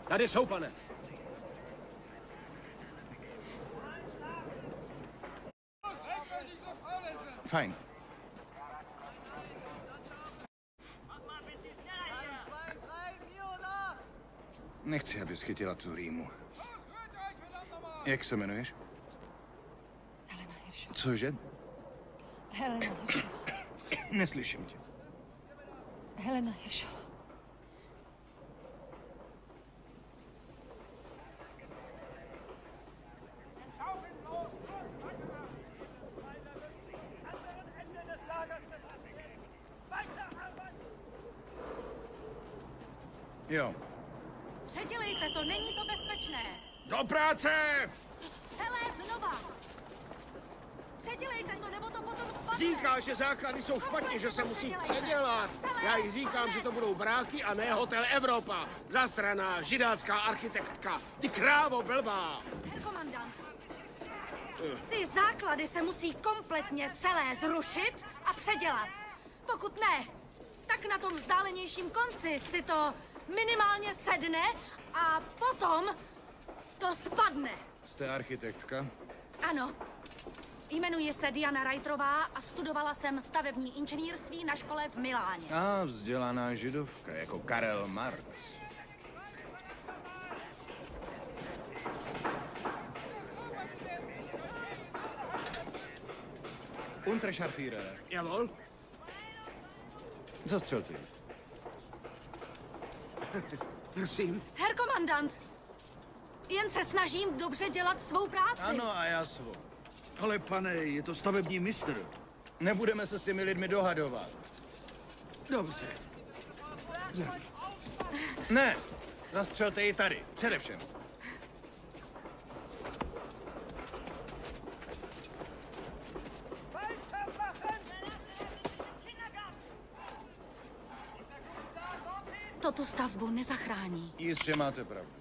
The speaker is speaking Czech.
Tady jsou, pane. Fajn. Nechci, abys chytila tu rýmu. Jak se jmenuješ? Helena Hiršová. Cože? Helena Hiršová. Neslyším tě. Helena Hiršová. Jo. Předělejte to, není to bezpečné. Do práce! Celé znova. Předělejte to, nebo to potom spadne. Říká, že základy jsou špatně, že se musí předělat. Já jí říkám, že to budou bráky a ne Hotel Evropa. Zasraná židácká architektka. Ty krávo blbá. Herr komandant, ty základy se musí kompletně celé zrušit a předělat. Pokud ne, tak na tom vzdálenějším konci si to minimálně sedne a potom to spadne. Jste architektka? Ano. Jmenuji se Diana Reiterová a studovala jsem stavební inženýrství na škole v Miláně. A vzdělaná židovka, jako Karel Marx. Unterscharführer. Jawohl. Zastřel ty. Prosím. Herr komandant, jen se snažím dobře dělat svou práci. Ano, a já svou. Ale pane, je to stavební mistr. Nebudeme se s těmi lidmi dohadovat. Dobře. Ne, zastřelte ji tady, především. To tu stavbu nezachrání. Jistě máte pravdu.